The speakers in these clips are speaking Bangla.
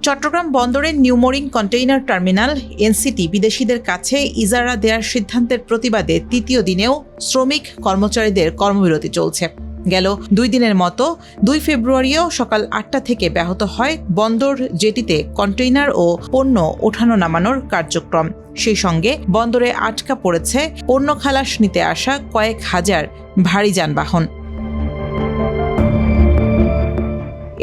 চট্টগ্রাম বন্দরের নিউমোরিং কন্টেইনার টার্মিনাল এনসিটি বিদেশিদের কাছে ইজারা দেওয়ার সিদ্ধান্তের প্রতিবাদে তৃতীয় দিনেও শ্রমিক কর্মচারীদের কর্মবিরতি চলছে। গেল 2 দিনের মতো 2 ফেব্রুয়ারিও সকাল 8টা থেকে ব্যাহত হয় বন্দর জেটিতে কন্টেইনার ও পণ্য ওঠানো নামানোর কার্যক্রম। সেই সঙ্গে বন্দরে আটকা পড়েছে পণ্য খালাস নিতে আসা কয়েক হাজার ভারী যানবাহন।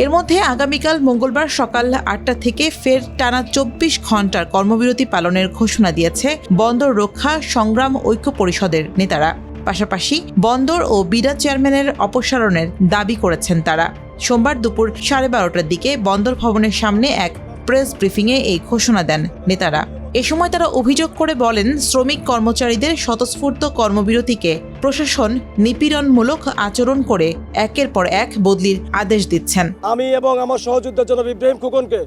এর মধ্যে আগামীকাল মঙ্গলবার সকাল 8টা থেকে ফের টানা 24 ঘন্টার কর্মবিরতি পালনের ঘোষণা দিয়েছে বন্দর রক্ষা সংগ্রাম ঐক্য পরিষদের নেতারা। পাশাপাশি বন্দর ও বিডা চেয়ারম্যানের অপসারণের দাবি করেছেন তারা। সোমবার দুপুর 12:30টার দিকে বন্দর ভবনের সামনে এক প্রেস ব্রিফিংয়ে এই ঘোষণা দেন নেতারা। এ সময় তারা অভিযোগ করে বলেন, শ্রমিক কর্মচারীদের স্বতঃস্ফূর্ত কর্মবিরতিকে প্রশাসন নিপীড়নমূলক আচরণ করে একের পর এক বদলির আদেশ দিচ্ছেন। আমি এবং আমার সহযোদ্ধা জনাব ইব্রাহিম খোকনকে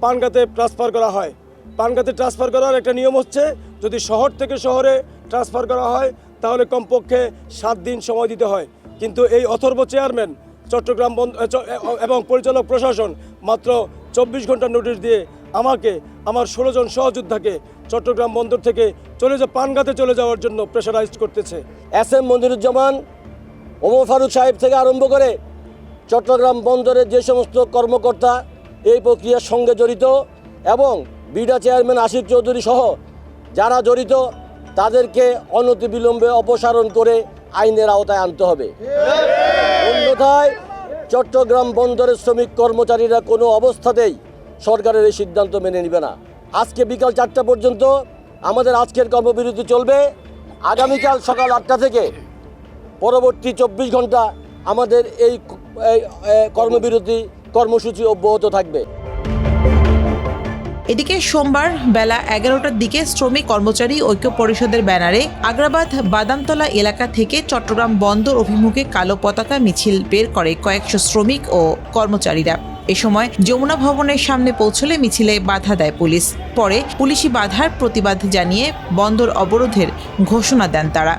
পানগাঁতে ট্রান্সফার করা হয়। পানগাঁতে ট্রান্সফার করার একটা নিয়ম হচ্ছে, যদি শহর থেকে শহরে ট্রান্সফার করা হয় তাহলে কমপক্ষে 7 দিন সময় দিতে হয়। কিন্তু এই অথর্ব চেয়ারম্যান চট্টগ্রাম এবং পরিচালক প্রশাসন মাত্র 24 ঘন্টা নোটিশ দিয়ে আমাকে আমার 16 জন সহযোদ্ধাকে চট্টগ্রাম বন্দর থেকে পানগাঁতে চলে যাওয়ার জন্য প্রেশারাইজড করতেছে। SM মনিরুজ্জামান, ওমর ফারুক সাহেব থেকে আরম্ভ করে চট্টগ্রাম বন্দরের যে সমস্ত কর্মকর্তা এই প্রক্রিয়ার সঙ্গে জড়িত এবং বিডা চেয়ারম্যান আশিক চৌধুরী সহ যারা জড়িত তাদেরকে অনতিবিলম্বে অপসারণ করে আইনের আওতায় আনতে হবে। অন্যথায় চট্টগ্রাম বন্দরের শ্রমিক কর্মচারীরা কোনো অবস্থাতেই সরকারের এই সিদ্ধান্ত মেনে নেবে না। আজকে বিকাল 4টা পর্যন্ত আমাদের আজকের কর্মবিরতি চলবে। আগামীকাল সকাল 8টা থেকে পরবর্তী 24 ঘন্টা আমাদের এই কর্মসূচি অব্যাহত থাকবে। এদিকে সোমবার বেলা 11টার দিকে শ্রমিক কর্মচারী ঐক্য পরিষদের ব্যানারে আগ্রাবাদ বাদামতলা এলাকা থেকে চট্টগ্রাম বন্দর অভিমুখে কালো পতাকা মিছিল বের করে কয়েকশো শ্রমিক ও কর্মচারীরা। এ সময় যমুনা ভবনের সামনে পৌঁছলে মিছিলে বাধা দেয় পুলিশ। পরে পুলিশি বাধার প্রতিবাদ জানিয়ে বন্দর অবরোধের ঘোষণা দেন তারা।